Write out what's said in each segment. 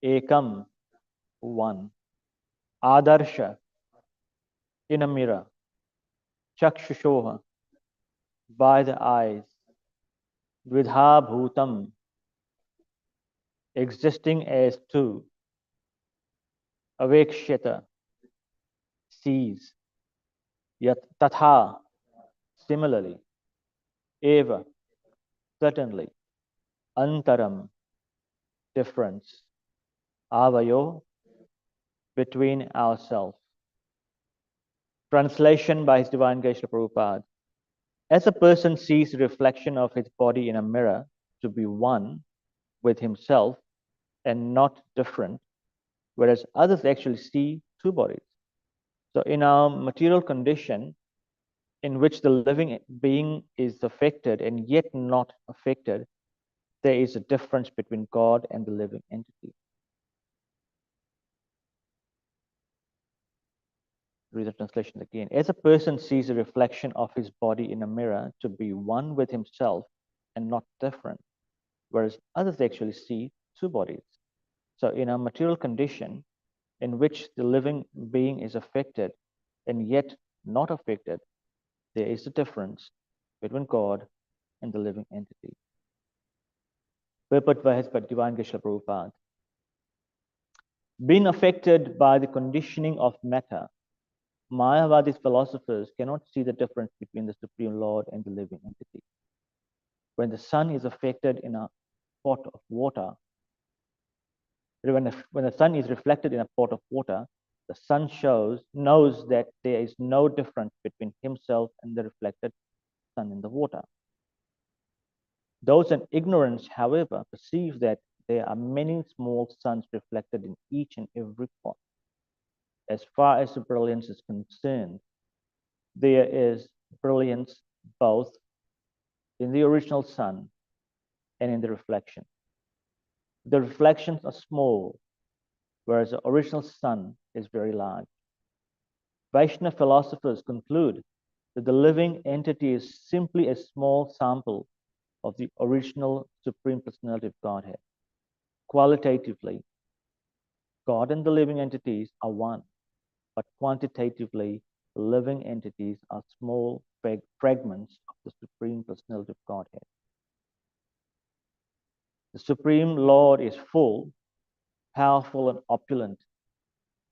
Ekam, one. Adarsha, in a mirror. Chakshushoha, by the eyes. Vidha bhutam, existing as two. Avekshyata, sees. Yat tatha, similarly. Eva, certainly. Antaram, difference. Avayo, between ourselves. Translation by His Divine Grace Srila Prabhupada. As a person sees the reflection of his body in a mirror to be one with himself and not different, whereas others actually see two bodies. So in our material condition, in which the living being is affected and yet not affected, there is a difference between God and the living entity. Read the translation again. As a person sees a reflection of his body in a mirror to be one with himself and not different, whereas others actually see two bodies. So in a material condition in which the living being is affected and yet not affected, there is a difference between God and the living entity. Purport by His Divine Grace Srila Prabhupada. Being affected by the conditioning of matter, Mayavadi philosophers cannot see the difference between the Supreme Lord and the living entity. When the sun is affected in a pot of water, when the sun is reflected in a pot of water, the sun knows that there is no difference between himself and the reflected sun in the water. Those in ignorance, however, perceive that there are many small suns reflected in each and every pot. As far as the brilliance is concerned, there is brilliance both in the original sun and in the reflection. The reflections are small, whereas the original sun is very large. Vaishnava philosophers conclude that the living entity is simply a small sample of the original Supreme Personality of Godhead. Qualitatively, God and the living entities are one, but quantitatively, the living entities are small fragments of the Supreme Personality of Godhead. The Supreme Lord is full, powerful, and opulent.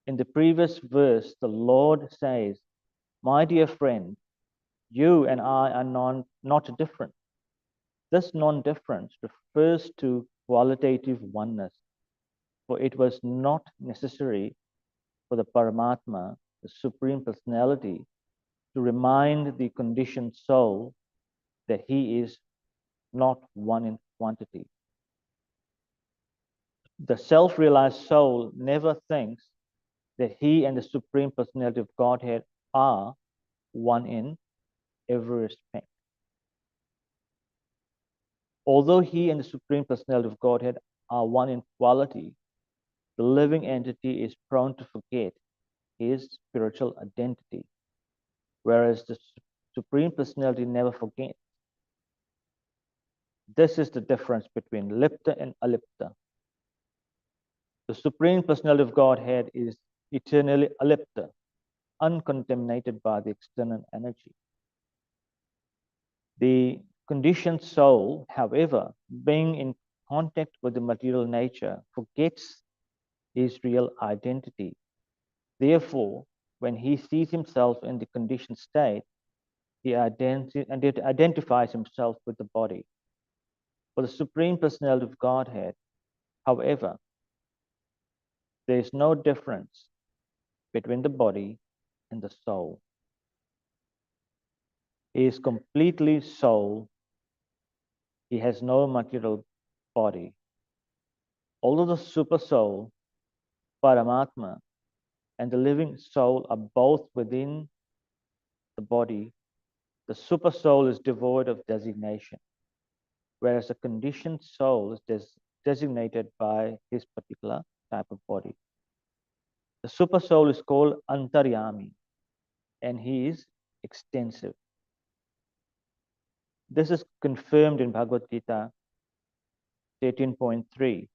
In the previous verse, the Lord says, "My dear friend, you and I are not different." This non-difference refers to qualitative oneness, for it was not necessary for the Paramatma, the Supreme Personality, to remind the conditioned soul that he is not one in quantity. The self-realized soul never thinks that he and the Supreme Personality of Godhead are one in every respect. Although he and the Supreme Personality of Godhead are one in quality, the living entity is prone to forget his spiritual identity, whereas the Supreme Personality never forgets. This is the difference between lipta and alipta. The Supreme Personality of Godhead is eternally alipta, uncontaminated by the external energy. The conditioned soul, however, being in contact with the material nature, forgets his real identity. Therefore, when he sees himself in the conditioned state, he identifies himself with the body. For the Supreme Personality of Godhead, however, there is no difference between the body and the soul. He is completely soul. He has no material body. Although the super soul, Paramatma, and the living soul are both within the body, the super soul is devoid of designation, whereas the conditioned soul is designated by his particular type of body. The super soul is called Antaryami, and he is extensive. This is confirmed in Bhagavad Gita 18.3.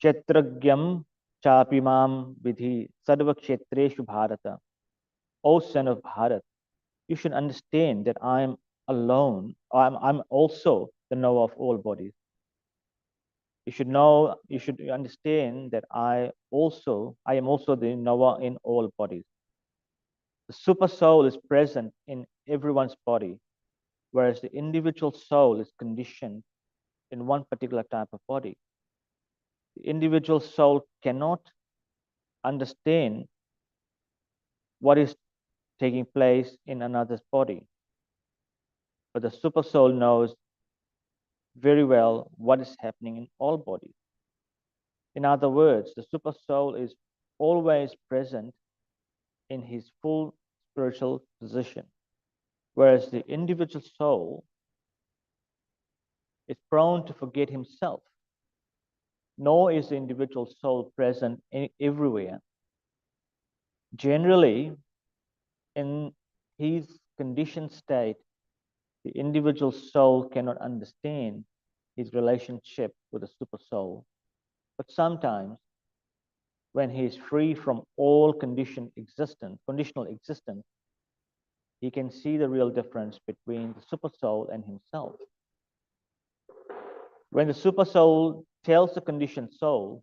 Kshetragyam chapimam vidhi sarva kshetreshu bharata. O son of Bharat, you should understand that I am alone. I'm also the knower of all bodies. You should understand that I am also the knower in all bodies. The super soul is present in everyone's body, whereas the individual soul is conditioned in one particular type of body. The individual soul cannot understand what is taking place in another's body, but the super soul knows very well what is happening in all bodies. In other words, the super soul is always present in his full spiritual position, whereas the individual soul is prone to forget himself, nor is the individual soul present everywhere. Generally, in his conditioned state, the individual soul cannot understand his relationship with the super soul. But sometimes, when he is free from all conditional existence, he can see the real difference between the super soul and himself. When the super soul tells the conditioned soul,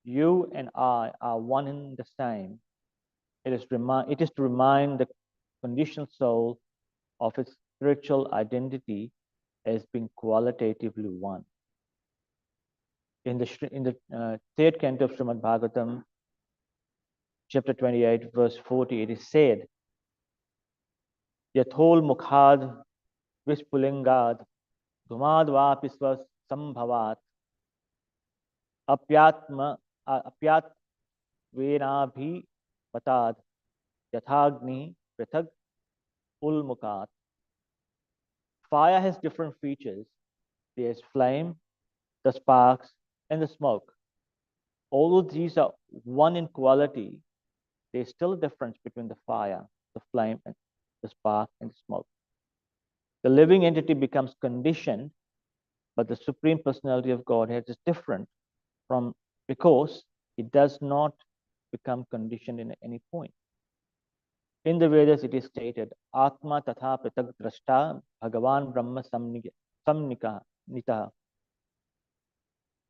you and I are one and the same, it is to remind the conditioned soul of its spiritual identity as being qualitatively one. In the third canto of Srimad Bhagavatam, chapter 28, verse 40, it is said, Yathol mukhad vispulingad dhumad vapisva sambhavat apyatma apyat venabhi patad yathagni prithag ulmukat. Fire has different features. There's flame, the sparks, and the smoke. Although these are one in quality, there's still a difference between the fire, the flame, and the spark, and the smoke. The living entity becomes conditioned, but the Supreme Personality of Godhead is different from because it does not become conditioned in any point. In the Vedas, it is stated, Atma tatha pritag drashta bhagavan brahma samnika nitaha.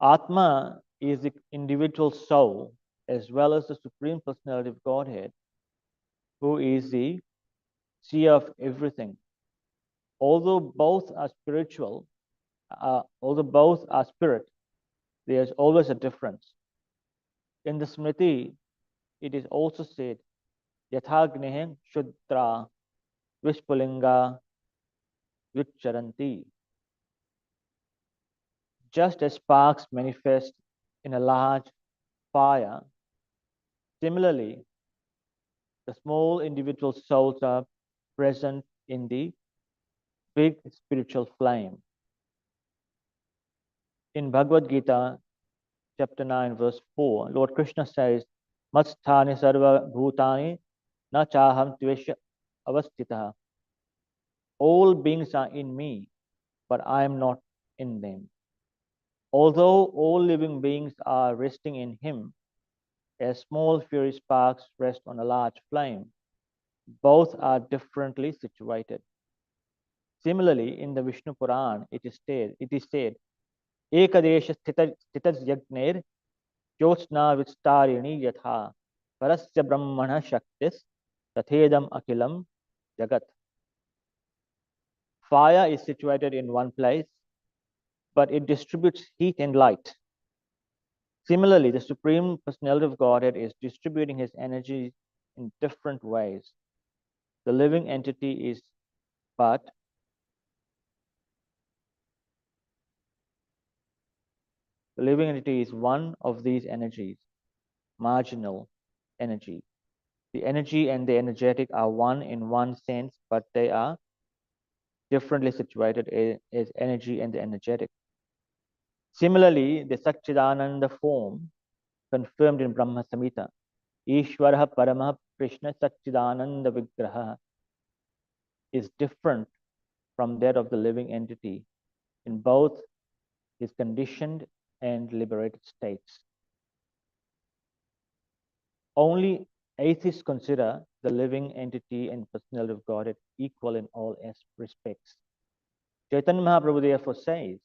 Atma is the individual soul as well as the Supreme Personality of Godhead, who is the seer of everything. Although both are spiritual, although both are spirit, there's always a difference. In the Smriti, it is also said, Yathagnehem Shudra Vishpulinga Vicharanti. Just as sparks manifest in a large fire, similarly, the small individual souls are present in the big spiritual flame. In Bhagavad Gita, chapter 9, verse 4, Lord Krishna says, Matsthani sarva bhutani na chaham tvesha avastitaha. All beings are in me, but I am not in them. Although all living beings are resting in him, as small fiery sparks rest on a large flame, both are differently situated. Similarly, in the Vishnu Puran, it is said, Ekadesha sthitas yagner jyotsna vistarini yatha parasya brahmana shaktis tathedam akilam jagat. Fire is situated in one place, but it distributes heat and light. Similarly, the Supreme Personality of Godhead is distributing his energy in different ways. The living entity is but the living entity is one of these energies, marginal energy. The energy and the energetic are one in one sense, but they are differently situated as energy and the energetic. Similarly, the Satchidananda form confirmed in Brahma Samhita, Ishvara Paramah Krishna Satchidananda Vigraha, is different from that of the living entity in both his conditioned and liberated states. Only atheists consider the living entity and personality of God as equal in all respects. Chaitanya Mahaprabhu therefore says,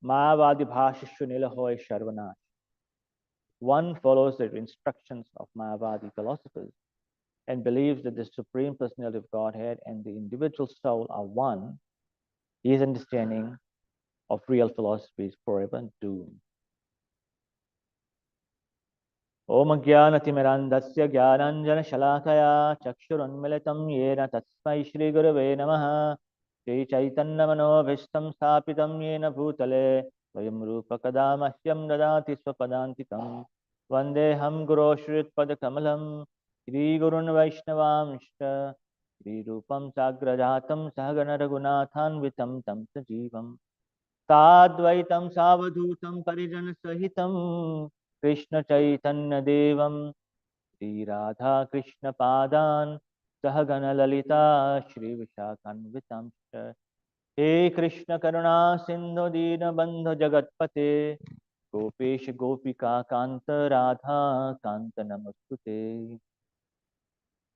Mayavadi bhashishya nilahoy sharvanash. One follows the instructions of Mayavadi philosophers and believes that the Supreme Personality of Godhead and the individual soul are one. His understanding of real philosophy is forever doomed. Om Jnanatimirandasya Jnananjana Shalakaya Chakshurunmilitam Yena Tasmai Shri Gurave Namaha Shri Chaitanya Manobhishtam Sthapitam Yena Bhutale Vayam Rupa Kadamahyam Dadati Swapadantikam Vandeham Guru Shrit Padakamalam Shri Gurun Vaishnavamshta Shri Rupam Sagrajatam Sahagana Raghunathan Vitam Tam Sajivam Tadvaitam Savadhutam Parijan Sahitam Krishna Chaitanya Devam Sri Radha Krishna Padan Sahagana Lalita Shri Vishakhanvitam He Krishna Karuna Sindhu Dina Bandhu Jagatpate Gopesh Gopika Kanta Radha Kanta Namastute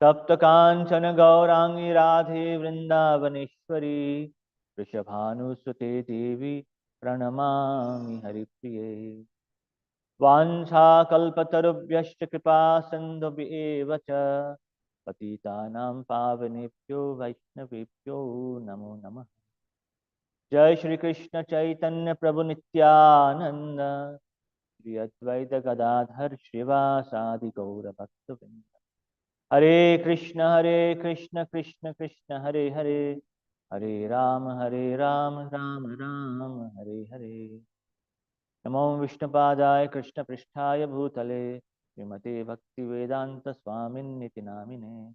Tapta Kanchana Gaurangi Radhe Vrindavaneshwari Rishabhanusute Devi Pranamami Haripriye Vanchakalpatarubhyascha kripa sindhubhyev cha patitanam pavanebhyo vaishnavebhyo namo namah. Jai Shri Krishna Chaitanya Prabhu Nityananda Shri Advaita Gadadhar Shrivasadi Gaura Bhaktavinda Hare Krishna Krishna Krishna Hare Hare Hare Rama Rama Rama Hare Hare Namo Vishnupadaya Krishna Pristhaya Bhutale Srimate Bhaktivedanta Swamin Niti Namine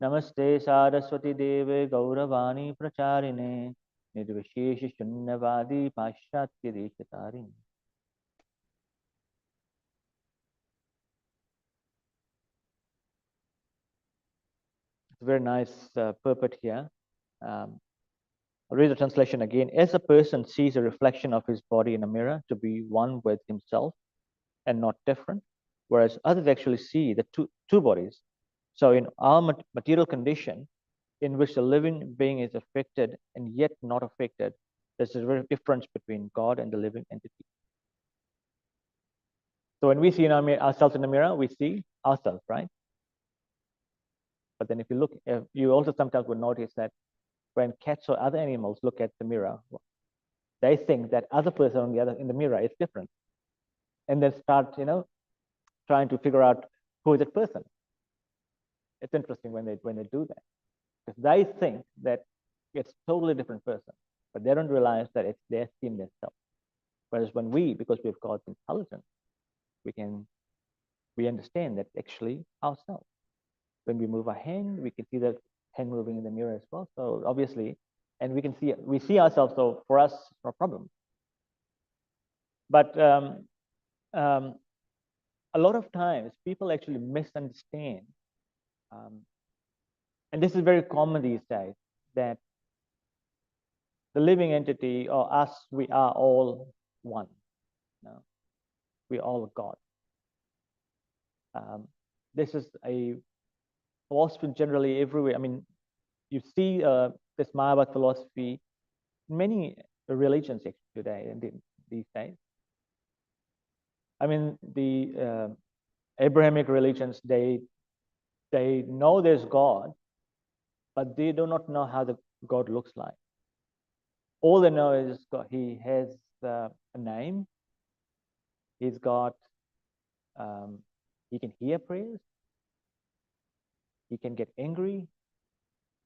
Namaste Saraswati Deve Gauravani Pracharine Nirvishesh Shunyavadi Paschatya Deshatarini. It's a very nice purport here. I'll read the translation again. As a person sees a reflection of his body in a mirror to be one with himself and not different, whereas others actually see the two bodies. So in our material condition, in which the living being is affected and yet not affected, there's a very difference between God and the living entity. So when we see ourselves in the mirror, we see ourselves, right? But then if you look, you also sometimes would notice that when cats or other animals look at the mirror, they think that other person on the other in the mirror is different, and then start, trying to figure out who is that person. It's interesting when they do that, because they think that it's totally different person, but they don't realize that it's their skin themselves. Whereas when because we've got intelligence, we understand that actually ourselves. When we move our hand, we can see that hand moving in the mirror as well. So obviously, and we see ourselves. So for us, it's no problem. But a lot of times, people actually misunderstand, and this is very common these days, that the living entity or us, we are all one. We are all God. This is a philosophy generally everywhere. I mean, you see this Mayavad philosophy in many religions today and these days. I mean, the Abrahamic religions, they know there's God, but they do not know how the God looks like. All they know is God, he has a name. He's got, he can hear prayers. He can get angry,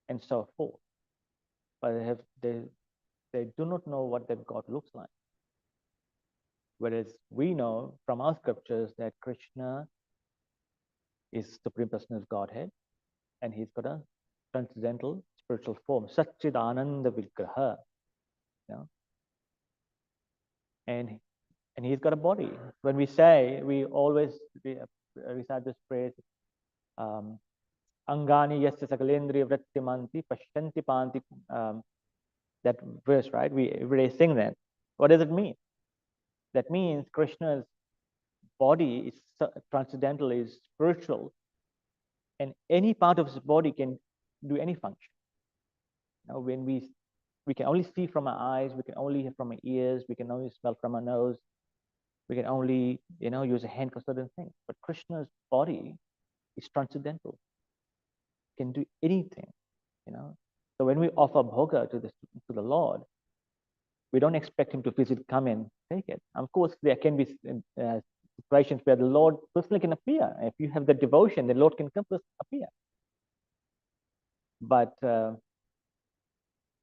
and so forth. But they do not know what that God looks like. Whereas we know from our scriptures that Krishna is Supreme Personality of Godhead, and he's got a transcendental spiritual form, Satchidananda Vigraha, and he's got a body. When we say, we always recite this phrase, Angani yasya sakalendriya vrittimanti pashyanti panti, that verse, right? We every day sing that. What does it mean? That means Krishna's body is transcendental, is spiritual, and any part of his body can do any function. Now, when we can only see from our eyes, we can only hear from our ears, we can only smell from our nose, we can only use a hand for certain things. But Krishna's body is transcendental, can do anything. So when we offer bhoga to the Lord, we don't expect him to physically come and take it. Of course, there can be situations where the Lord personally can appear. If you have the devotion, the Lord can come appear. But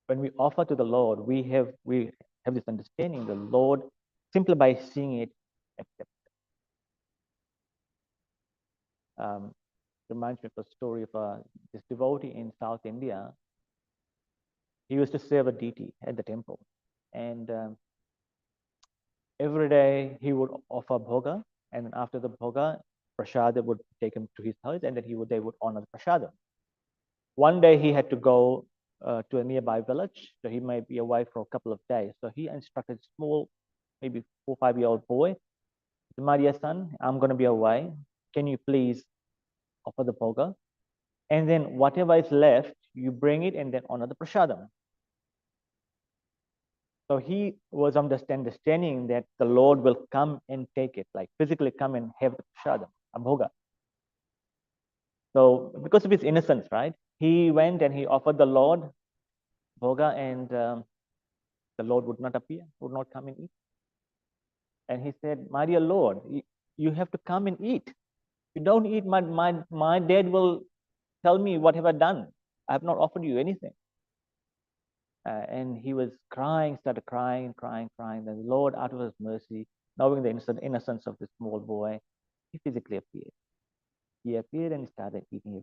when we offer to the Lord, we have this understanding. The Lord, simply by seeing it, accepts it. Reminds me of a story of this devotee in South India. He used to serve a deity at the temple, and every day he would offer bhoga, and then after the bhoga, prasada would take him to his house, and then they would honor the prasada. One day he had to go to a nearby village, so he might be away for a couple of days. So he instructed a small, maybe 4 or 5-year-old boy, "My dear son, I'm going to be away. Can you please offer the bhoga? And then whatever is left, you bring it and then honor the prasadam." So he was understanding that the Lord will come and take it, like physically come and have the prasadam, a bhoga. So because of his innocence, right, he went and he offered the Lord bhoga, and the Lord would not appear, would not come and eat. And he said, "My dear Lord, you have to come and eat. If you don't eat, my dad will tell me what have I done. I have not offered you anything." And he was crying, started crying. Then the Lord, out of his mercy, knowing the innocence of this small boy, he physically appeared. He appeared and started eating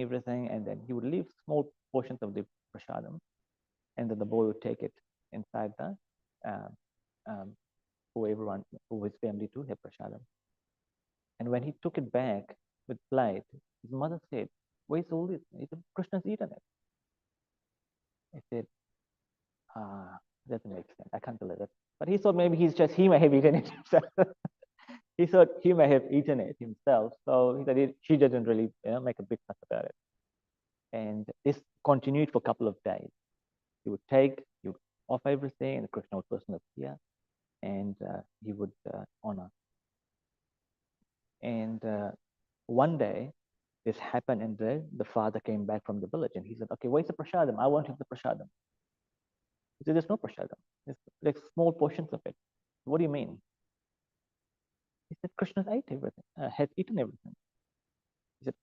everything. And then he would leave small portions of the prasadam, and then the boy would take it inside for everyone, for his family to have prasadam. And when he took it back with plate, his mother said, "Where's all this? Krishna's eaten it." I said, doesn't make sense. I can't believe it. But he thought maybe he may have eaten it himself. He thought he may have eaten it himself. So he said she didn't really make a big fuss about it. And this continued for a couple of days. He would offer everything, and the Krishna would personally appear, and he would honor. And one day, this happened, and the father came back from the village, and he said, "Okay, where's the prasadam? I want to have the prasadam." He said, "There's no prasadam. There's like small portions of it." "What do you mean?" He said, "Krishna ate everything, has eaten everything." He said,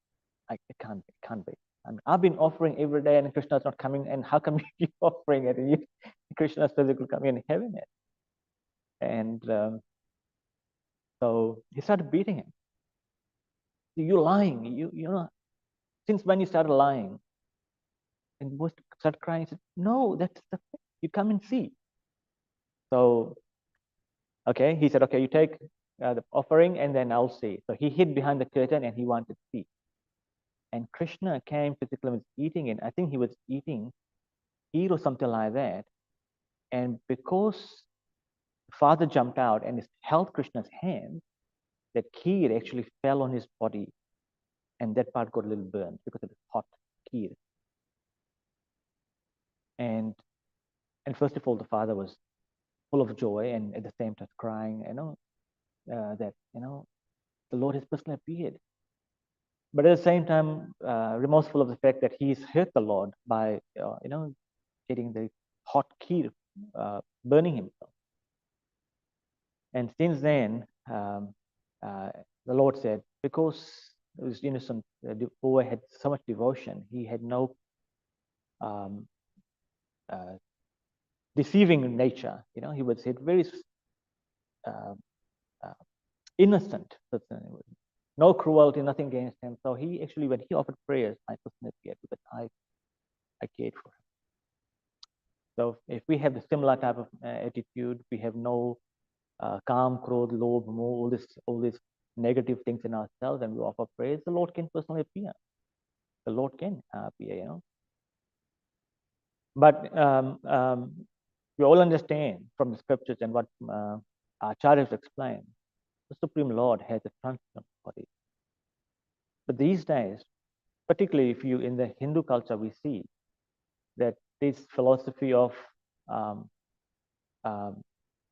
it can't be. I mean, I've been offering every day, and Krishna's not coming, and how come you offering it, and Krishna's physically coming and having it? And so he started beating him. "You're lying. You know, since when you started lying?" And boy started crying. He said, "No, that's the thing. You come and see." So, okay, he said, "Okay, you take the offering, and then I'll see." So he hid behind the curtain, and he wanted to see. And Krishna came physically, was eating it. I think he was eating kheer or something like that. And because the father jumped out and held Krishna's hand, that kheer actually fell on his body, and that part got a little burned because it was hot kheer. And first of all, the father was full of joy, and at the same time crying, that the Lord has personally appeared. But at the same time, remorseful of the fact that he's hurt the Lord by getting the hot kheer burning himself. And since then, the Lord said, because this innocent boy had so much devotion, he had no deceiving nature. He was very innocent. No cruelty, nothing against him. So he actually, when he offered prayers, I personally appeared because I cared for him. So if we have the similar type of attitude, we have no calm, krodh, lobh, moh, all these negative things in ourselves, and we offer praise, the Lord can personally appear. The Lord can appear, But we all understand from the scriptures and what Acharyas explained, the Supreme Lord has a transcendental body. But these days, particularly if you in the Hindu culture, we see that this philosophy of um,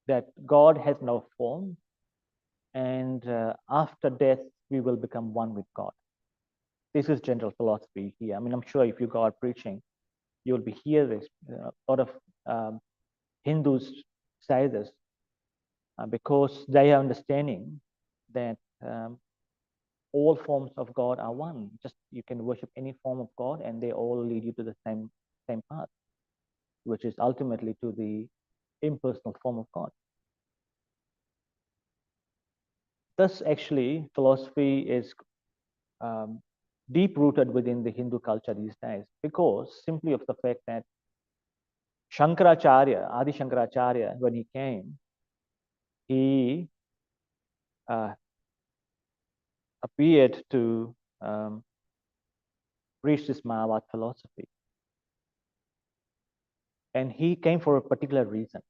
that God has no form, and after death we will become one with God. This is general philosophy here. I mean, I'm sure if you go out preaching, you'll be hear this. A lot of Hindus say this because they are understanding that all forms of God are one. Just you can worship any form of God, and they all lead you to the same path, which is ultimately to the impersonal form of God. Thus, actually, philosophy is deep rooted within the Hindu culture these days, because simply of the fact that Shankaracharya, Adi Shankaracharya, when he came, he appeared to preach this Mayavad philosophy. And he came for a particular reason.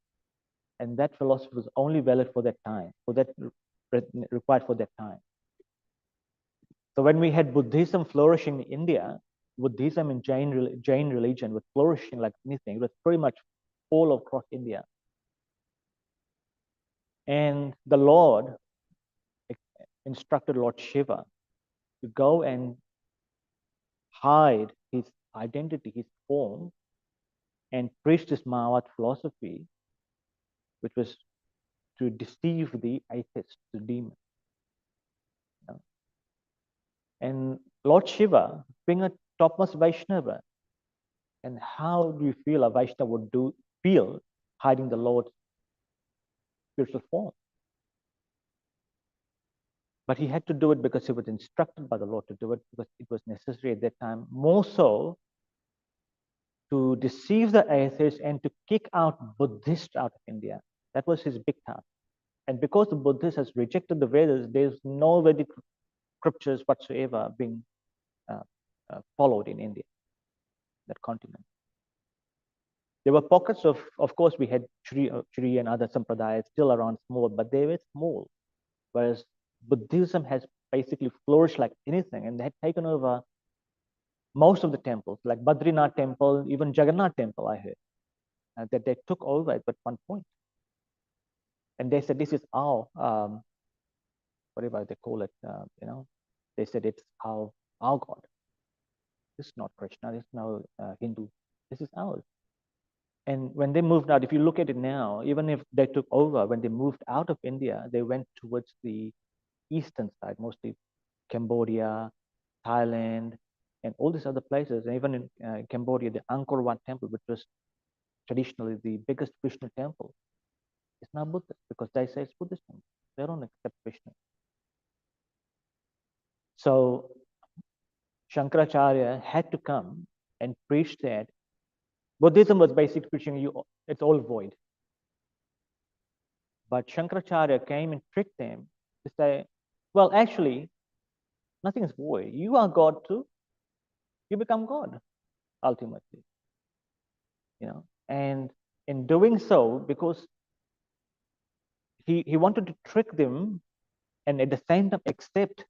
And that philosophy was only valid for that time, for that required for that time. So when we had Buddhism flourishing in India, Buddhism and Jain religion was flourishing like anything. It was pretty much all across India. And the Lord instructed Lord Shiva to go and hide his identity, his form, and preach this Mayavad philosophy, which was to deceive the atheists, the demons. You know? And Lord Shiva, being a topmost Vaishnava, and how do you feel a Vaishnava would feel hiding the Lord's spiritual form? But he had to do it because he was instructed by the Lord to do it, because it was necessary at that time, more so to deceive the atheists and to kick out Buddhists out of India. That was his big task. And because the Buddhists has rejected the Vedas, there's no Vedic scriptures whatsoever being followed in India, that continent. There were pockets of course, we had Shri and other sampradayas still around small, but they were small. Whereas Buddhism has basically flourished like anything, and they had taken over most of the temples, like Badrinath temple, even Jagannath temple, I heard, that they took over at one point. And they said, this is our, whatever they call it, you know, they said it's our God. This is not Krishna, this is no Hindu, this is ours. And when they moved out, if you look at it now, even if they took over, when they moved out of India, they went towards the eastern side, mostly Cambodia, Thailand, and all these other places. And even in Cambodia, the Angkor Wat temple, which was traditionally the biggest Vishnu temple, is now Buddhist, because they say it's Buddhism. They don't accept Vishnu. So Shankaracharya had to come and preach that Buddhism was basically preaching it's all void. But Shankaracharya came and tricked them to say, well, actually, nothing is void. You are God too. You become God, ultimately. You know, and in doing so, because he wanted to trick them and at the same time accept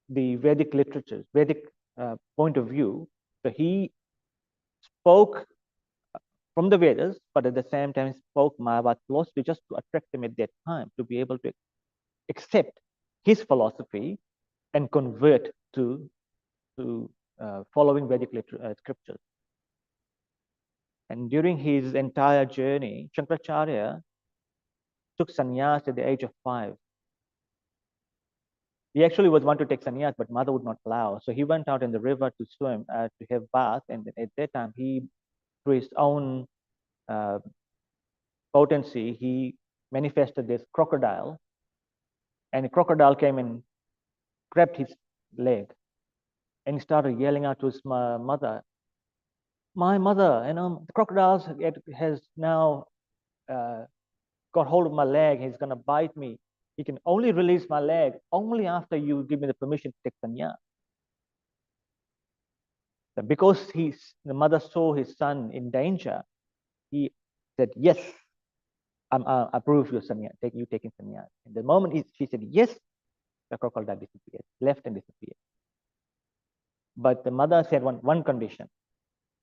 the Vedic literatures, Vedic point of view. So he spoke from the Vedas, but at the same time spoke Mayavad philosophy just to attract them at that time, to be able to accept his philosophy and convert to following Vedic scriptures. And during his entire journey, Shankaracharya took sannyas at the age of 5. He actually was one to take sannyas, but mother would not allow. So he went out in the river to swim, to have bath. And at that time, he, through his own potency, he manifested this crocodile. And the crocodile came and grabbed his leg. And he started yelling out to his mother, my mother, you know, the crocodile has now got hold of my leg. He's going to bite me. He can only release my leg only after you give me the permission to take sannyas. Because the mother saw his son in danger, he said, yes, I approve your sannyas, you taking sannyas. And the moment she said yes, the crocodile disappeared, left and disappeared. But the mother said one condition: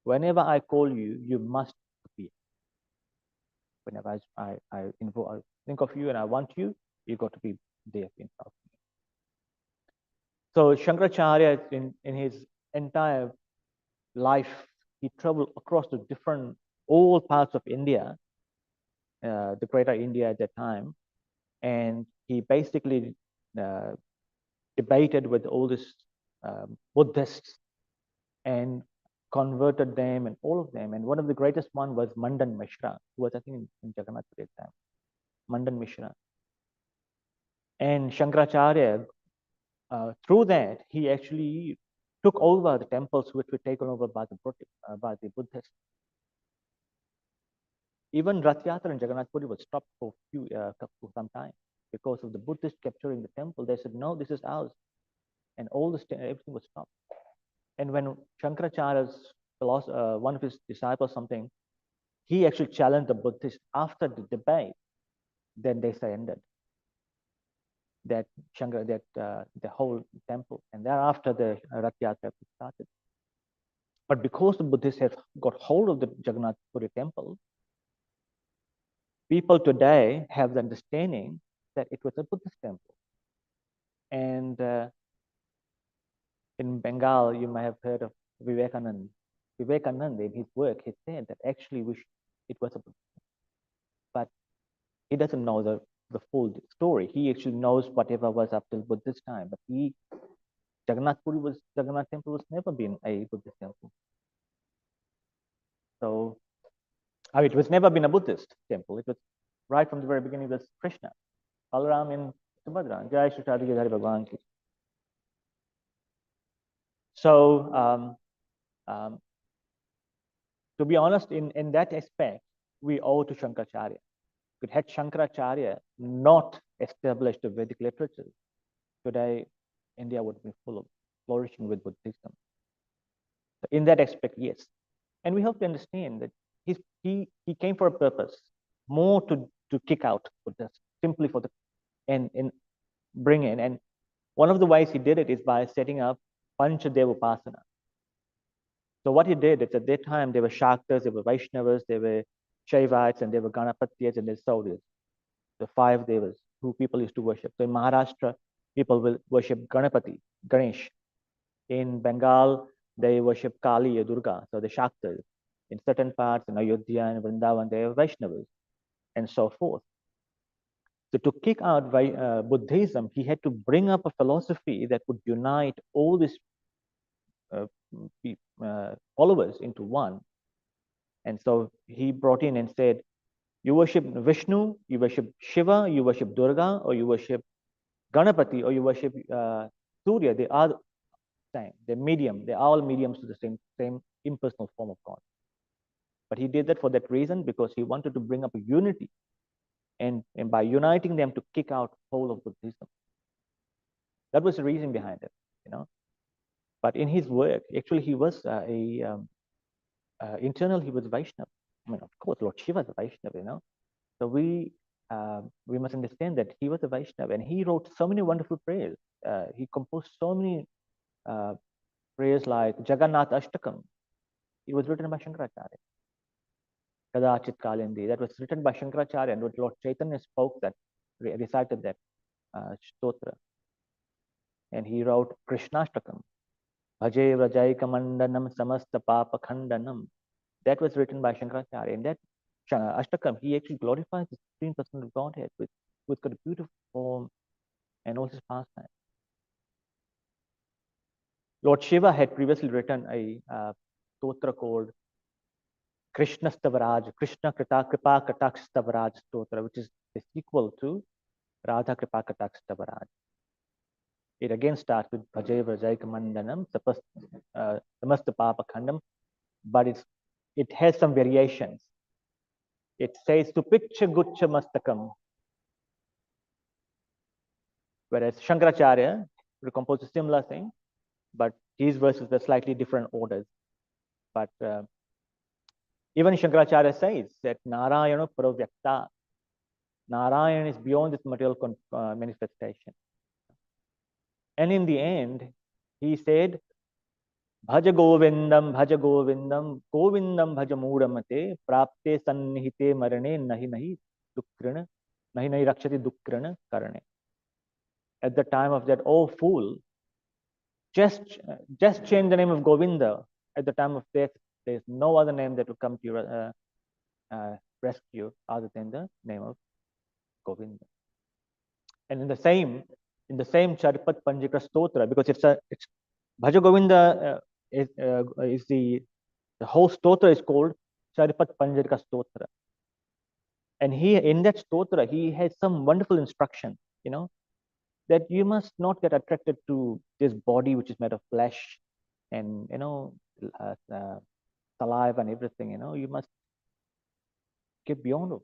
whenever I call you, you must appear. Whenever I think of you and I want you, you got to be there in front of me. So Shankaracharya, in his entire life, he traveled across the different, all parts of India, the greater India at that time, and he basically debated with all these Buddhists and converted them and all of them. And one of the greatest one was Mandan Mishra, who was, I think, in Jagannath at that time. Mandan Mishra. And Shankaracharya, through that, he actually took over the temples which were taken over by the Buddhists. Even Rath Yatra in Jagannath Puri was stopped for some time because of the Buddhists capturing the temple. They said, no, this is ours. And all this, everything was stopped. And when Shankaracharya's one of his disciples, something, he actually challenged the Buddhists after the debate, then they surrendered that the whole temple. And thereafter, the Rath Yatra started. But because the Buddhists have got hold of the Jagannath Puri temple, people today have the understanding that it was a Buddhist temple. And in Bengal, you might have heard of Vivekananda. Vivekananda, in his work, he said that actually it was a Buddhist temple. But he doesn't know the full story. He actually knows whatever was up till Buddhist time. But Jagannath temple was never been a Buddhist temple. So, it was never been a Buddhist temple. It was right from the very beginning. It was Krishna, Balaram and Subhadra. Jai Shri Radha Hari Bhagwan ki. So, to be honest, in that aspect, we owe to Shankaracharya. Had Shankaracharya not established the Vedic literature, today India would be full of flourishing with Buddhism. So in that aspect, yes. And we have to understand that he came for a purpose, more to kick out Buddhism, simply for and bring in. And one of the ways he did it is by setting up Panchadeva Upasana. So what he did is at that time, there were Shaktas, there were Vaishnavas, there were Shaivites, and there were Ganapatyas, and there were Saudis. The 5 devas who people used to worship. So in Maharashtra, people will worship Ganapati, Ganesh. In Bengal, they worship Kali or Durga, so the Shaktas. In certain parts, in Ayodhya and Vrindavan, they are Vaishnavas, and so forth. So to kick out Buddhism, he had to bring up a philosophy that would unite all these followers into one. And so he brought in and said, you worship Vishnu, you worship Shiva, you worship Durga, or you worship Ganapati, or you worship Surya. They are the same. They're medium. They're all mediums to the same impersonal form of God. But he did that for that reason, because he wanted to bring up a unity, and by uniting them to kick out whole of Buddhism. That was the reason behind it, you know. But in his work, actually, he was internal. He was Vaishnava. I mean, of course, Lord Shiva is a Vaishnava, you know. So we must understand that he was a Vaishnava, and he wrote so many wonderful prayers. He composed so many prayers like Jagannath Ashtakam. It was written by Shankaracharya. Kadachit Kalindi. That was written by Shankaracharya, and Lord Chaitanya spoke that, recited that stotra. And he wrote Krishnashtakam. Bhaje Vrajaykamandanam Samasta Papa Khandanam. That was written by Shankaracharya. And that Ashtakam, he actually glorifies the Supreme Person of Godhead with got a beautiful form and all his pastime. Lord Shiva had previously written a stotra called Krishna Stavaraj, Krishna Kripa Kataksh Stavaraj stotra, which is the sequel to Radha Kripa Kataksh Stavaraj. It again starts with Bhaje Vrajaykamandanam Samasta Papa Khandam, but it has some variations. It says Supiksha Gucha Mastakam, whereas Shankaracharya composed a similar thing, but his verses were slightly different orders. But Even Shankaracharya says that Narayana Paravyakta, Narayan is beyond this material manifestation. And in the end, he said, Bhaja Govindam, Govindam Bhaja Mudamate, Prapte Sannihite Marane, Nahi Dukrana, Nahi Rakshati Dukrana Karane. At the time of that, oh fool, just change the name of Govinda. At the time of death, there's no other name that will come to your rescue other than the name of Govinda. And in the same Charipat Panjika Stotra, because it's Bhaja Govinda is the whole stotra is called Charipat Panjika Stotra. And in that stotra, he has some wonderful instruction, that you must not get attracted to this body which is made of flesh and, saliva and everything, you must get beyond it.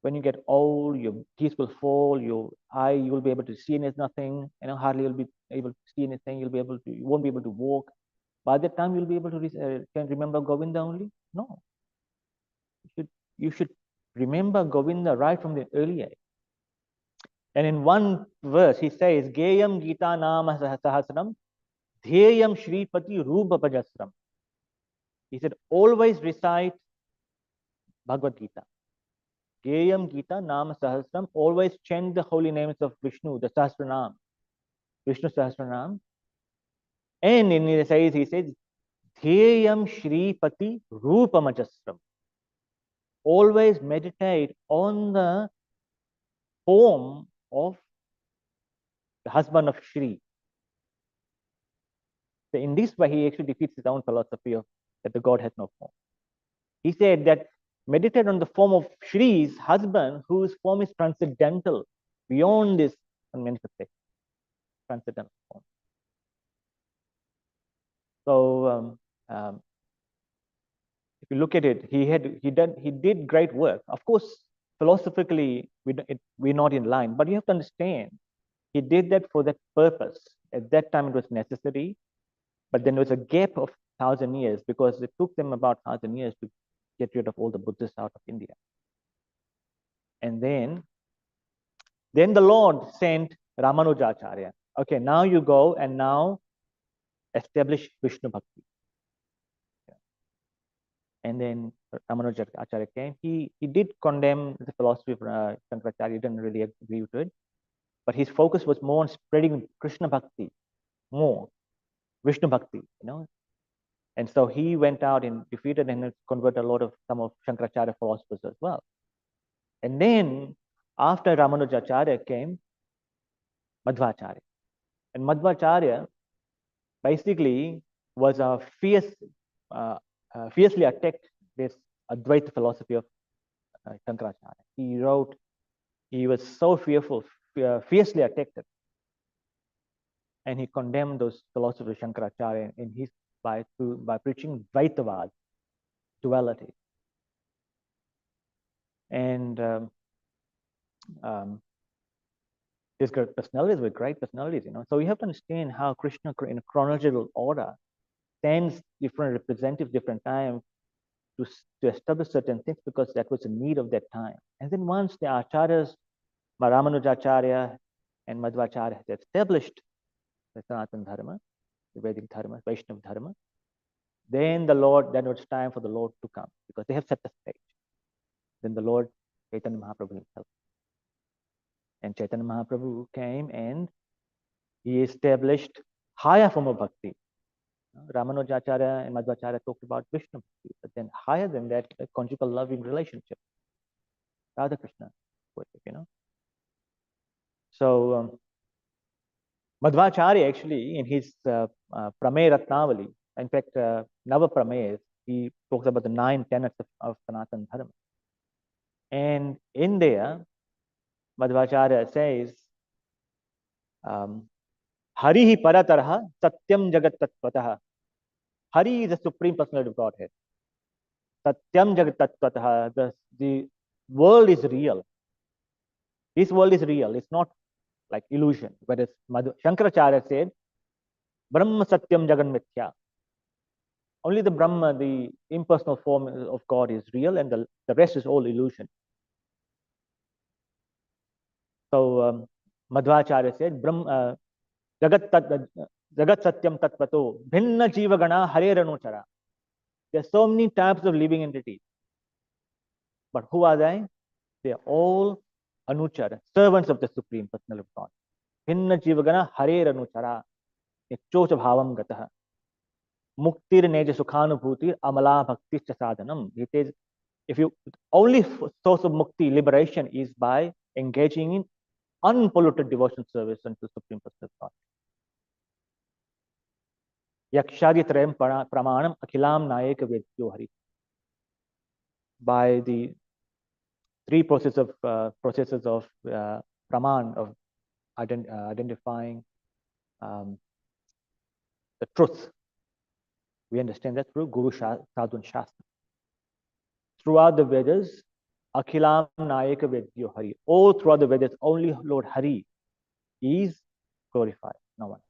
When you get old, your teeth will fall, you will be able to see nothing, hardly you'll be able to see anything, you won't be able to walk. By that time, you'll be able to can remember Govinda only? No. You should remember Govinda right from the early age. And in one verse, he says, Geyam Gita Nama Sahasram, Dhyayam Shripati Rupa Pajasram. He said, always recite Bhagavad Gita. Geyam Gita Nama Sahasram, always chant the holy names of Vishnu, the Sahasranam, Vishnu Sahasranam. And in he says, Dhyayam Shripati Rupa Majasram. Always meditate on the form of the husband of Shri. So in this way, he actually defeats his own philosophy of that the God has no form. He said that meditate on the form of Shri's husband, whose form is transcendental, beyond this manifestation, transcendental form. So if you look at it, he did great work. Of course, philosophically, we're not in line, but you have to understand, he did that for that purpose. At that time, it was necessary, but then there was a gap of 1,000 years because it took them about 1,000 years to get rid of all the Buddhists out of India. And then the Lord sent Ramanujacharya. Okay, now you go and now establish Vishnu Bhakti. And then Ramanujacharya came. He did condemn the philosophy of Shankaracharya. He didn't really agree with it. But his focus was more on spreading Krishna Bhakti, more Vishnu Bhakti, And so he went out and defeated and converted some of Shankaracharya philosophers as well. And then after Ramanujacharya came Madhvacharya. And Madhvacharya basically was fiercely attacked this Advaita philosophy of Shankaracharya. He was so fiercely attacked it. And he condemned those philosophers of Shankaracharya by preaching Dvaitavad, duality. And these personalities were great personalities, So you have to understand how Krishna, in a chronological order, sends different representatives, different time to establish certain things because that was the need of that time. And then once the acharyas, Ramanujacharya and Madhvacharya had established the Sanatana Dharma, the Vedic Dharma, Vaishnava Dharma, then it was time for the Lord to come because they have set the stage. Then the Lord, Chaitanya Mahaprabhu himself. And Chaitanya Mahaprabhu came and he established higher form of bhakti. Ramanujacharya and Madhvacharya talked about Vishnu bhakti, but then higher than that, a conjugal loving relationship. Radha Krishna worship, So Madhvacharya actually in his Pramey Ratnavali, in fact, Nava Prameyas, he talks about the 9 tenets of Sanatana Dharma. And in there, Madhvacharya says, Harihi Paratarha Satyam Jagat Tattvataha. Hari is the Supreme Personality of Godhead. Satyam Jagat Tattvataha. The world is real. This world is real. It's not like illusion. Whereas Shankaracharya said, Brahma Satyam Jagan Mithya. Only the Brahma, the impersonal form of God, is real, and the rest is all illusion. So Madhvacharya said, Jagat Satyam Tatvato, Bhinna Jiva Gana Hare Ranuchara. There are so many types of living entities. But who are they? They are all Anuchara, servants of the Supreme Personality of God. Bhinna Jiva Gana Hare Ranuchara. Chocha Bhavam Gataha. Muktir Neja Sukhanubhuti Amala Bhakti Sadhanam. It is, if you, only source of mukti, liberation, is by engaging in unpolluted devotion service unto the Supreme Personality of God. Yakshaditrayam pramanam akhilam nayeka vedyo hari. By the three processes of praman, of identifying the truth. We understand that through Guru Sadhu and Shastra. Throughout the Vedas, Akhilam Nayaka Vedyo Hari. All throughout the Vedas, only Lord Hari is glorified. No one.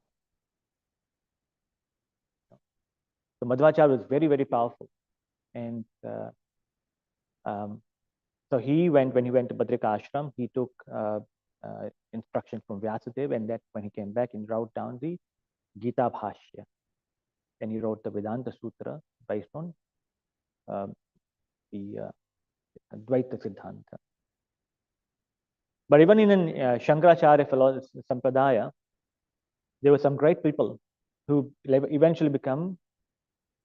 So Madhvacharya was very, very powerful. And so when he went to Badrika Ashram, he took instruction from Vyasadeva, and that when he came back, he wrote down the Gita Bhashya. And he wrote the Vedanta Sutra based on the Advaita Siddhanta. But even in Shankaracharya philosophy, Sampradaya, there were some great people who eventually become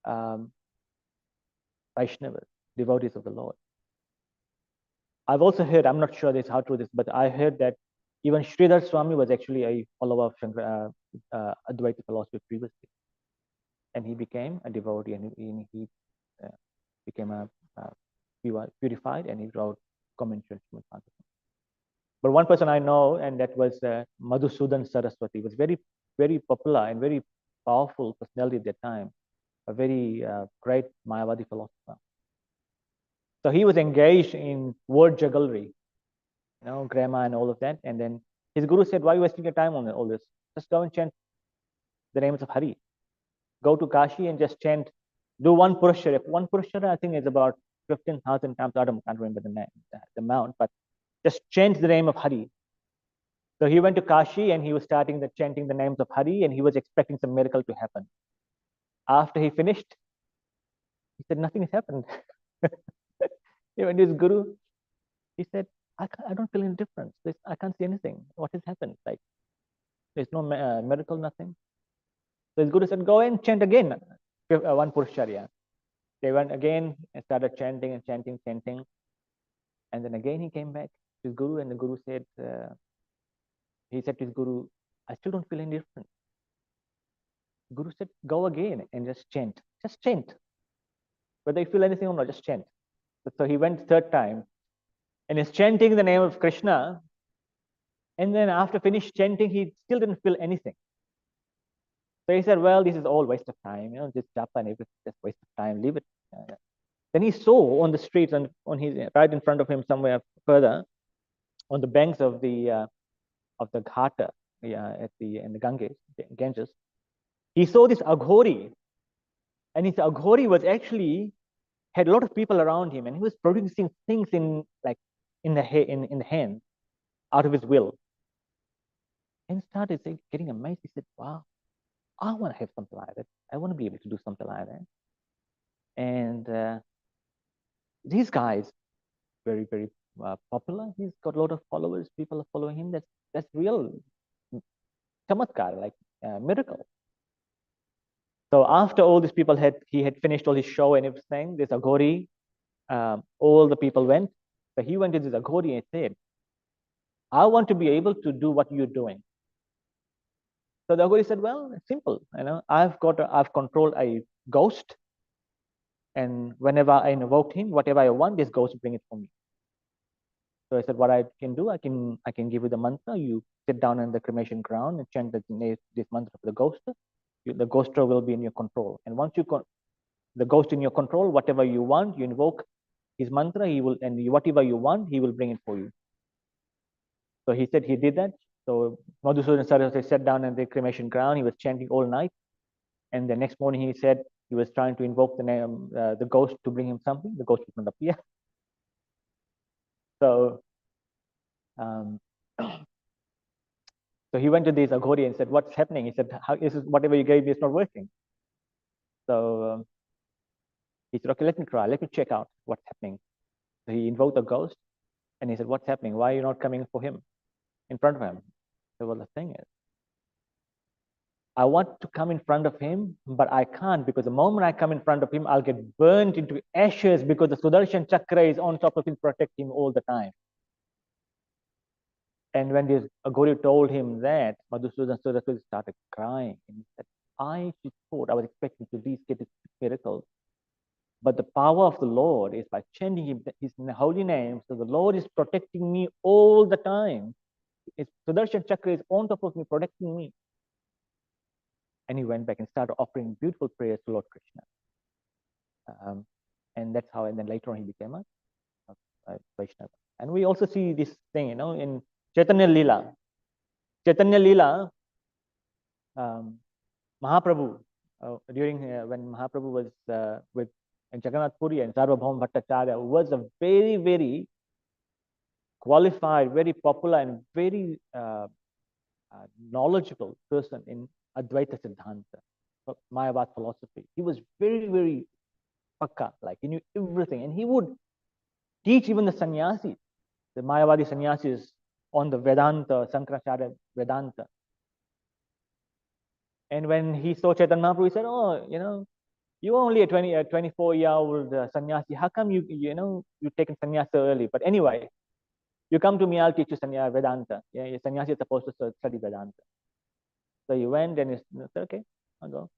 Vaishnavas, devotees of the Lord. I've also heard, I'm not sure this how true this, but I heard that even Sridhar Swami was actually a follower of Advaita philosophy previously. And he became a devotee, and he became purified, and he wrote commentary on consciousness. But one person I know, and that was Madhusudan Saraswati, was very, very popular and very powerful personality at that time, a very great Mayavadi philosopher. So he was engaged in word jugglery, grammar and all of that. And then his guru said, "Why are you wasting your time on all this? Just go and chant the names of Hari. Go to Kashi and just chant, do one Purushara. One Purushara, I think, is about 15,000 times. I can't remember the amount, but just chant the name of Hari." So he went to Kashi and he was starting chanting the names of Hari, and he was expecting some miracle to happen. After he finished, he said, nothing has happened. He went to his guru. He said, I don't feel any difference. I can't see anything. What has happened? Like, there's no miracle, nothing. So his guru said, go and chant again, one Purushara. They went again and started chanting and chanting. And then again he came back to his guru, and the guru said, he said to his guru, I still don't feel any different. The guru said, go again and just chant. Just chant. Whether you feel anything or not, just chant. So he went third time and he's chanting the name of Krishna. And then after finished chanting, he still didn't feel anything. So he said, well, this is all waste of time. This japa and everything, just waste of time. Leave it. Then he saw on the streets and right in front of him somewhere further, on the banks of the Ghata, in the Ganges, he saw this Aghori, and his Aghori was actually had a lot of people around him, and he was producing things in the hand out of his will. And he started getting amazed. He said, wow, I want to have something like that. I want to be able to do something like that. And these guys, very, very popular. He's got a lot of followers. People are following him. That's real chamatkar, like miracle. So after all these people he had finished all his show and everything, this Aghori, all the people went. So he went to this Aghori and said, I want to be able to do what you're doing. So the Aghori said, well, it's simple. I've controlled a ghost, and whenever I invoke him, whatever I want, this ghost bring it for me. So I said, what I can do, I can give you the mantra. You sit down on the cremation ground and chant this mantra for the ghost. The ghost will be in your control. And once the ghost in your control, whatever you want, you invoke his mantra, whatever you want, he will bring it for you. So he said he did that. So Madhusudan Saraswati sat down on the cremation ground. He was chanting all night. And the next morning he said, he was trying to invoke the name, the ghost to bring him something. The ghost would not appear. So, so he went to this Aghori and said, "What's happening?" He said, "How is it, whatever you gave me is not working." So he said, "Okay, let me try. Let me check out what's happening." So he invoked the ghost, and he said, "What's happening? Why are you not coming for him in front of him?" So, well, the thing is, I want to come in front of him, but I can't, because the moment I come in front of him, I'll get burnt into ashes, because the Sudarshan Chakra is on top of him, protecting him all the time. And when this Aghori told him that, Madhusudan Saraswati started crying. And he said, I thought I was expecting to these get miracles. But the power of the Lord is by chanting his holy name. So the Lord is protecting me all the time. His Sudarshan Chakra is on top of me, protecting me. And he went back and started offering beautiful prayers to Lord Krishna. And that's how, and then later on he became a Vaishnava. And we also see this thing, in Chaitanya Leela. Chaitanya Leela, Mahaprabhu, during when Mahaprabhu was with Jagannath Puri and Sarvabhauma Bhattacharya, was a very, very qualified, very popular, and very knowledgeable person in Advaita Siddhanta, Mayavad philosophy. He was very, very pakka, like he knew everything. And he would teach even the sannyasis, the Mayavadi sannyasis, on the Vedanta, Sankaracharya Vedanta. And when he saw Chaitanya Mahaprabhu, he said, "Oh, you're only a 24-year-old sannyasi. How come you've taken sannyasa early? But anyway, you come to me, I'll teach you Vedanta. Yeah, your sannyasi is supposed to study Vedanta." So he went and he said, "Okay, I'll go."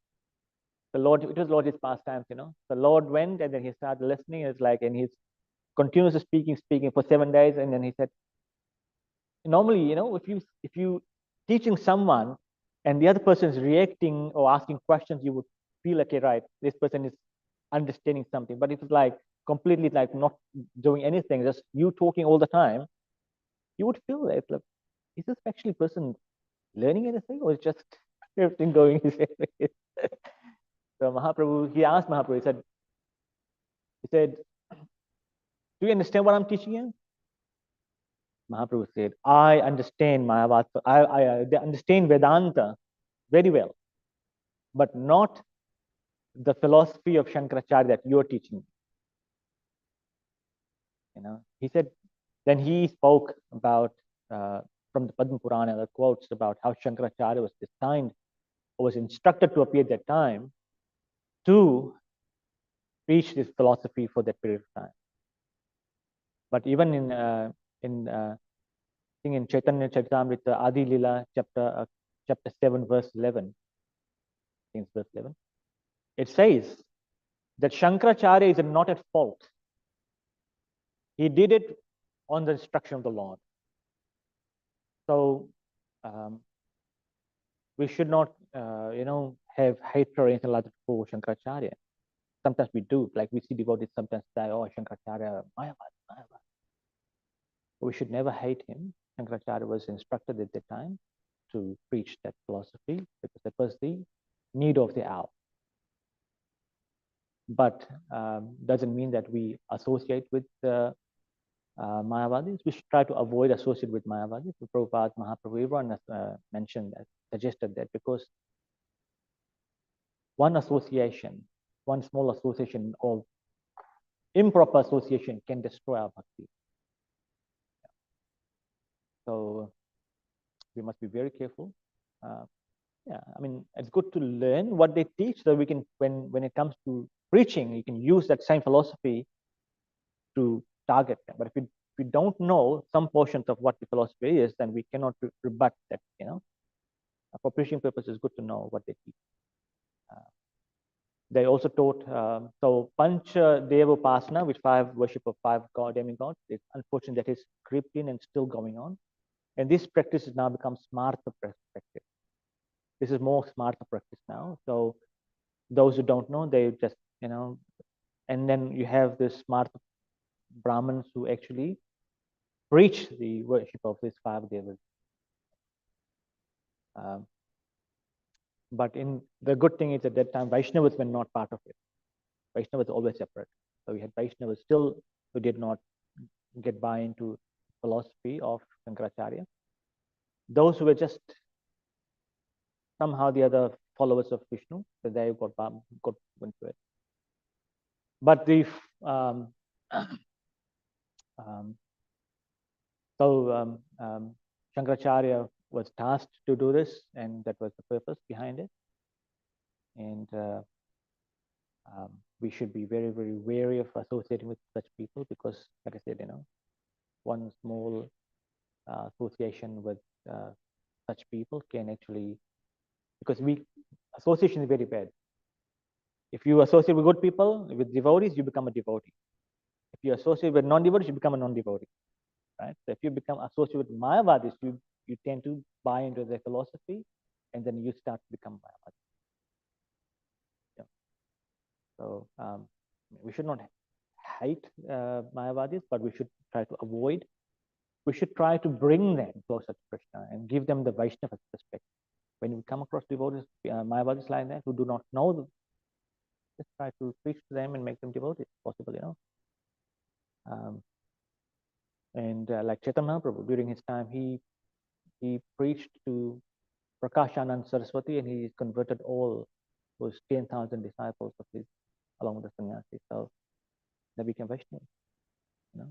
It was Lord's pastimes, The Lord went and then he started listening. It's like, and he's continuously speaking for 7 days. And then he said, normally, if you teaching someone and the other person is reacting or asking questions, you would feel like, okay, right, this person is understanding something. But if it's like completely like not doing anything, just you talking all the time, you would feel like, is this actually person learning anything, or is just everything going his way? So Mahaprabhu, he asked Mahaprabhu, he said, "Do you understand what I'm teaching you?" Mahaprabhu said, "I understand Mayavad, I understand Vedanta very well, but not the philosophy of Shankaracharya that you're teaching." He said, then he spoke about from the Padma Purana, the quotes about how Shankaracharya was designed or was instructed to appear at that time to preach this philosophy for that period of time. But even in in Chaitanya Charitamrita Adi Lila chapter 7 verse 11, I think it's verse 11, it says that Shankaracharya is not at fault. He did it on the instruction of the Lord. So we should not, have hatred or anything like that for Shankaracharya. Sometimes we do, like we see devotees sometimes say, "Oh, Shankaracharya, Mayavad." We should never hate him. Shankaracharya was instructed at the time to preach that philosophy because that was the need of the hour. But doesn't mean that we associate with Mayavadis. We should try to avoid associate with Mayavadis. Prabhupada, Mahaprabhu, everyone has mentioned that, suggested that, because one small association of improper association can destroy our bhakti. So we must be very careful. Yeah, I mean, it's good to learn what they teach so we can, when it comes to preaching, you can use that same philosophy to target them. But if we don't know some portions of what the philosophy is, then we cannot rebut that, For preaching purposes, it's good to know what they teach. They also taught, so Pancha Deva Upasana, which worship of 5 demigods, it's unfortunate that is crept in and still going on. And this practice has now become Smartha practice. This is more Smartha practice now. So those who don't know, they just, and then you have the Smartha Brahmins who actually preach the worship of these 5 devas. But in the good thing is at that time, Vaishnavas were not part of it. Vaishnavas always separate. So we had Vaishnavas still who did not get buy into philosophy of Shankaracharya. Those who were just somehow the other followers of Vishnu, so they got into it. But the Shankaracharya was tasked to do this, and that was the purpose behind it. And we should be very, very wary of associating with such people because, like I said, one small association with such people can actually, because association is very bad. If you associate with good people, with devotees, you become a devotee. If you associate with non-devotees, you become a non-devotee, right? So if you become associated with Mayavadis, you tend to buy into their philosophy, and then you start to become Mayavadi. Yeah. So we should not hate Mayavadis, but we should try to avoid. We should try to bring them closer to Krishna and give them the Vaishnava perspective. When we come across devotees, Mayavadis like that, who do not know them, just try to preach to them and make them devotees, possible, and like Chaitanya Mahaprabhu, during his time, he preached to Prakashanand Saraswati, and he converted all those 10,000 disciples of his, along with the sannyasi. So they became Vaishnavas. A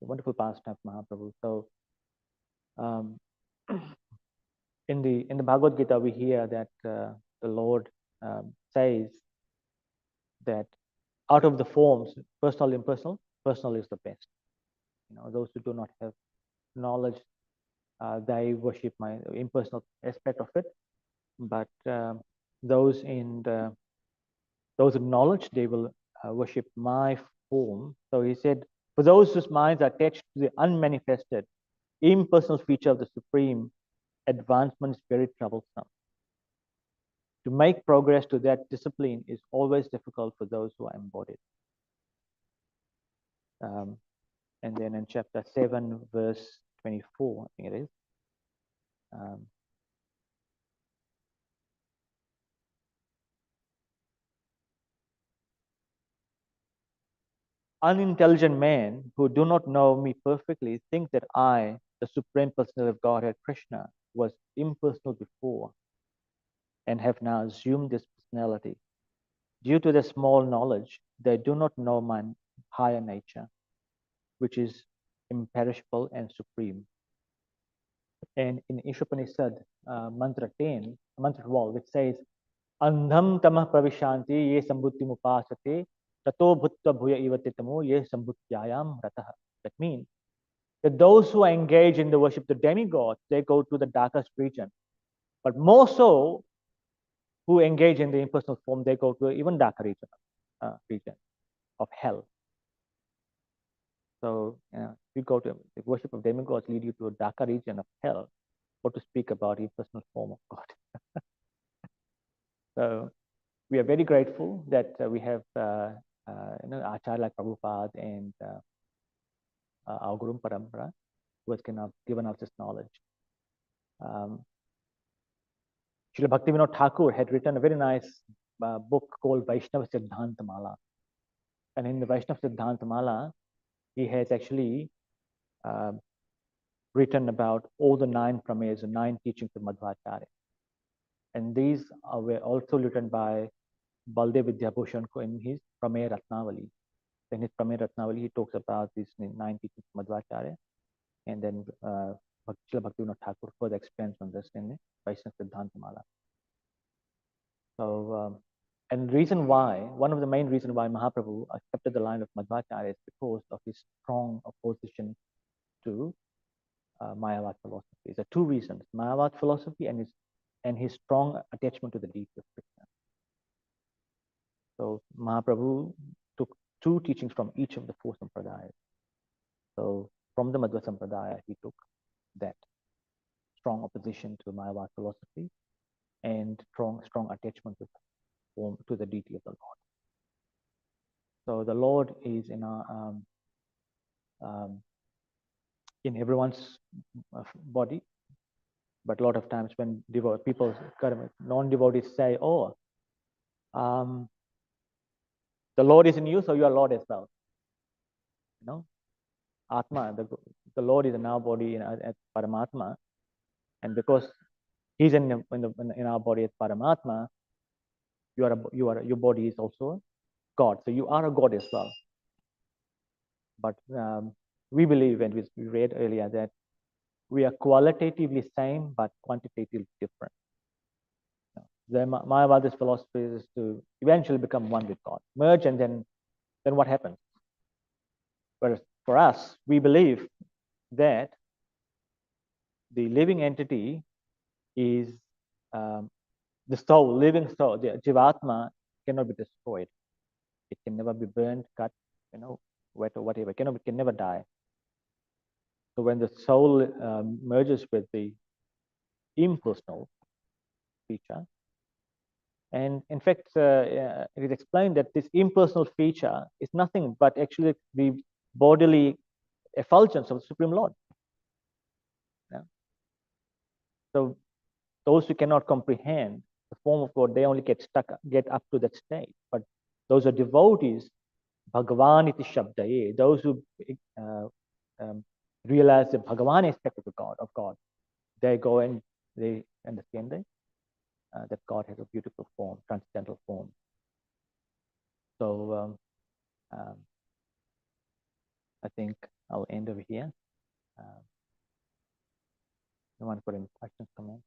wonderful pastime of Mahaprabhu. So in the Bhagavad Gita, we hear that the Lord says that out of the forms, personal, impersonal, personal is the best. Those who do not have knowledge, they worship my impersonal aspect of it. But those with knowledge, they will worship my form. So he said, for those whose minds are attached to the unmanifested, impersonal feature of the Supreme, advancement is very troublesome. To make progress to that discipline is always difficult for those who are embodied. And then in chapter 7, verse 24, I think it is. Unintelligent men who do not know me perfectly think that I, the Supreme Personality of Godhead, Krishna, was impersonal before and have now assumed this personality. Due to their small knowledge, they do not know my higher nature, which is imperishable and supreme. And in Ishopanishad, mantra 10, mantra 12, which says, Andham tamah pravishanti ye sambuddhi mupasate tato bhutta bhuya ivatitamo ye sambuddhyayam rataha. That means that those who are engaged in the worship of the demigods, they go to the darkest region. But more so, who engage in the impersonal form, they go to an even darker region of hell. So, if you go to the worship of demigods, lead you to a darker region of hell. What to speak about impersonal form of God. So, we are very grateful that we have Acharya like Prabhupada and our Guru Parampara, who has given us this knowledge. Srila Bhaktivinoda Thakur had written a very nice book called Vaishnava Siddhanta Mala. And in the Vaishnava Siddhanta Mala, he has actually written about all the 9 prameyas, the 9 teachings of Madhvacharya. And these were also written by Baldev Vidyabhushan in his Prameya Ratnavali. In his Prameya Ratnavali, he talks about these 9 teachings of Madhvacharya. And then Srila Bhaktivinoda Thakur further expands on this in the Vaishnava Siddhanta Mala. So, and reason why, one of the main reasons why Mahaprabhu accepted the line of Madhvacharya is because of his strong opposition to Mayavad philosophy. There are 2 reasons: Mayavad philosophy and his strong attachment to the deity of Krishna. So Mahaprabhu took 2 teachings from each of the 4 sampradayas. So from the Madhva Sampradaya, he took that strong opposition to Mayavad philosophy and strong attachment to the deity of the Lord. So the Lord is in our in everyone's body, But a lot of times when people, non-devotees say, "Oh, the Lord is in you, so you are Lord as well." You know, Atma, the Lord is in our body as Paramatma, and because He's in our body as Paramatma, your body is also God. So you are a God as well. But we believe, and we read earlier, that we are qualitatively same but quantitatively different. The Mayavada's philosophy is to eventually become one with God, merge, and then what happens? Whereas for us, we believe that the living entity is the soul, living soul. The Jivatma cannot be destroyed. It can never be burned, cut, wet or whatever. It can never die. So when the soul merges with the impersonal feature, and in fact, it is explained that this impersonal feature is nothing but actually the bodily effulgence of the Supreme Lord. Yeah? So those who cannot comprehend the form of God, they only get up to that state. But those are devotees, Bhagavan iti shabdaye, those who realize the Bhagavan aspect of God, they go and they understand that God has a beautiful form, transcendental form. So I think I'll end over here. You want to put any questions, comments?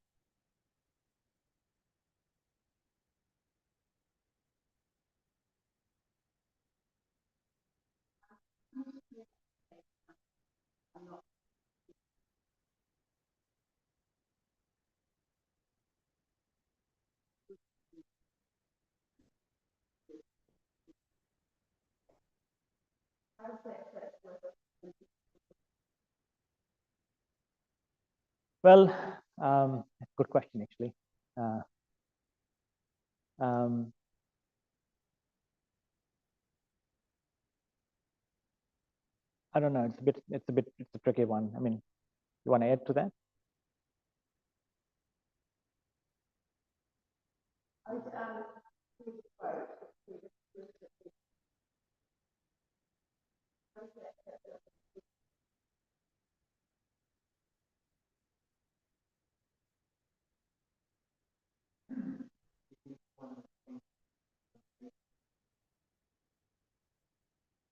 Well, good question actually. I don't know. It's a tricky one. I mean, you want to add to that?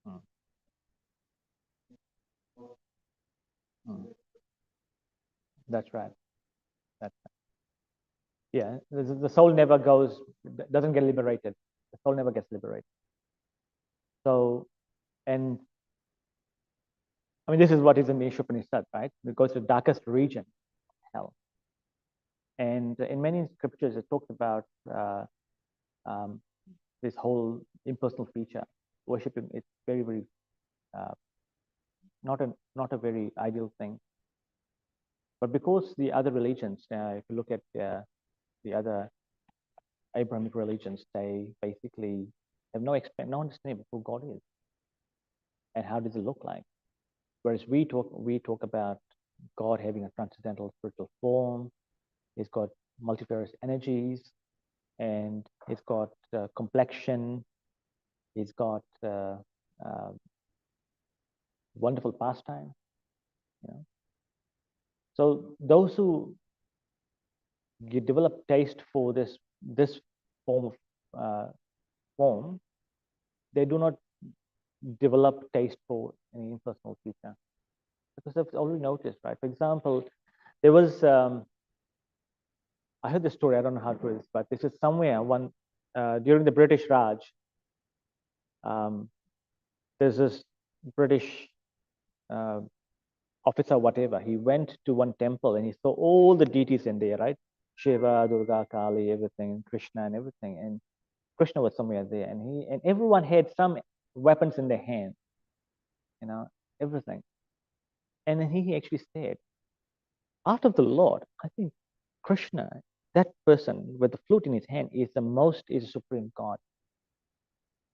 Hmm. Hmm. That's right. That's right. Yeah. The soul never doesn't get liberated. The soul never gets liberated. So, and I mean, this is what is in the Upanishad, right? It goes to the darkest region, hell. And in many scriptures, it talks about um, this whole impersonal feature, worshiping. It's very, very uh, not a very ideal thing. But because the other religions, if you look at the other Abrahamic religions, they basically have no understanding of who God is and how does it look like. Whereas we talk about God having a transcendental spiritual form. He's got multifarious energies, and he's got complexion. He's got wonderful pastime. You know? So those who develop taste for this form of form, they do not develop taste for any impersonal feature, because I've already noticed, right? For example, there was I heard the story. I don't know how true it is, but this is somewhere during the British Raj. There's this British officer, whatever. He went to one temple and he saw all the deities in there, right? Shiva, Durga, Kali, everything, Krishna, and everything. And Krishna was somewhere there, and everyone had some weapons in their hand, everything. And then he actually said, out of the Lord, I think Krishna, that person with the flute in his hand, is a supreme God.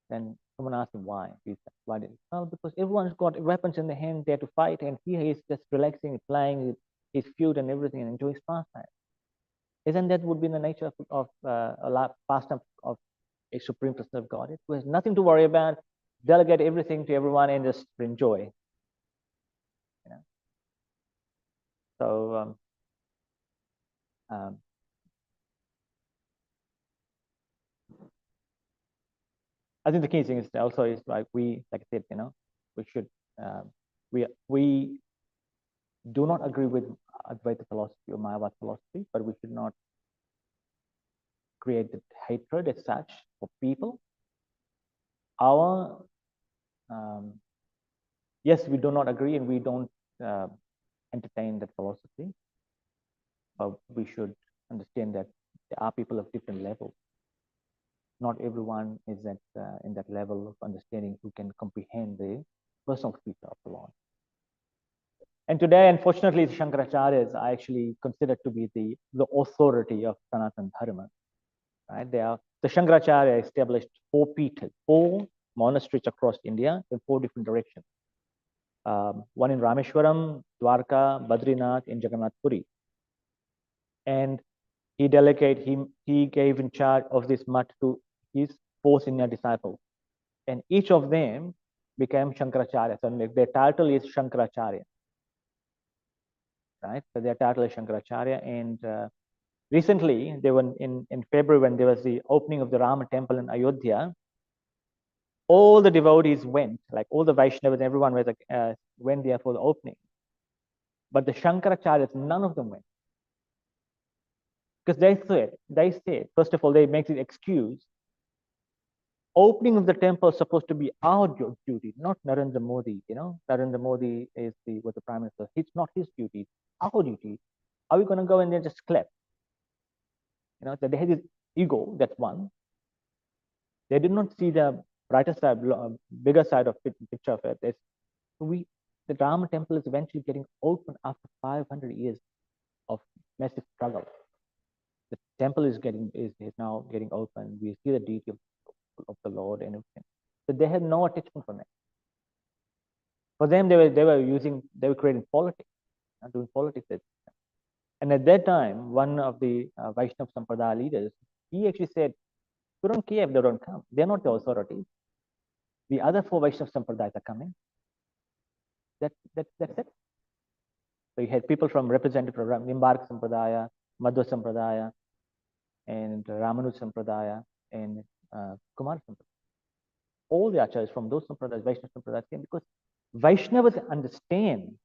Then someone asked him why. He said, why did he? Well, because everyone's got weapons in their hand there to fight, and he is just relaxing, playing. his feud and everything and enjoy his pastime. Isn't that would be the nature of a pastime of a supreme person of God? It was nothing to worry about. Delegate everything to everyone and just enjoy. You know? So I think the key thing is also is like we, like I said, we should we do not agree with Advaita philosophy or Mayavad philosophy, but we should not create the hatred as such for people. Our yes, we do not agree and we don't entertain that philosophy, but we should understand that there are people of different levels. Not everyone is at in that level of understanding who can comprehend the personal feature of the Lord. And today, unfortunately, the Shankaracharyas are actually considered to be the authority of Sanatana Dharma. Right? The Shankaracharya established 4 peethas, 4 monasteries across India in 4 different directions. One in Rameshwaram, Dwarka, Badrinath, and Jagannath Puri. And he gave in charge of this mutt to his 4 senior disciples. And each of them became Shankaracharya. So their title is Shankaracharya. Right? So their title is Shankaracharya. And recently, they were in February when there was the opening of the Rama temple in Ayodhya. All the devotees went, like all the Vaishnavas, everyone went there for the opening. But the Shankaracharyas, none of them went. Because they said, first of all, they make the excuse, opening of the temple is supposed to be our duty, not Narendra Modi. Narendra Modi was the prime minister. It's not his duty, it's our duty. Are we going to go and then just clap? So they had this ego, that's one. They did not see the brighter side, bigger side of the picture of it. The Rama temple is eventually getting open after 500 years of massive struggle. The temple is now getting open. We see the deity of the Lord and everything. So they had no attachment for that. For them, they were creating politics, doing politics. And at that time, one of the Vaishnava Sampradaya leaders, he actually said, "We don't care if they don't come. They're not the authorities. The other 4 Vaishnava Sampradayas are coming. That's it." So you had people from representative program, Nimbarka Sampradaya, Madhva Sampradaya, and Ramanuja Sampradaya, and Kumar Sampradaya. All the acharyas from those Sampradayas, Vaishnava Sampradayas came because Vaishnavas understand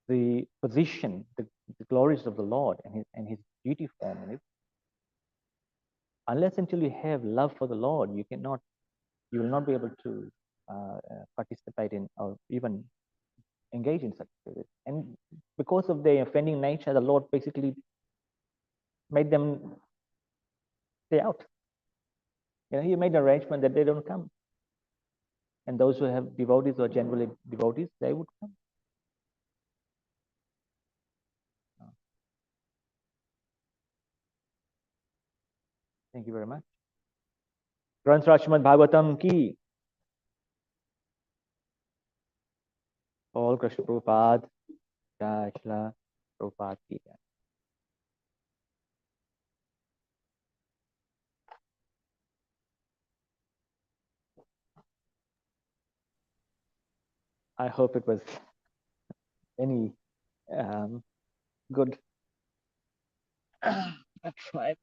the position, the glories of the Lord and his duty form. Unless until you have love for the Lord, you will not be able to participate in or even engage in such service. And because of their offending nature, the Lord basically made them stay out. He made an arrangement that they don't come. And those who have devotees or generally devotees, they would come. Thank you very much. Granth Raj Srimad Bhagavatam ki. All Krishna Prabhupada, Jai Shila Prabhupada ki. I hope it was any good. I tried.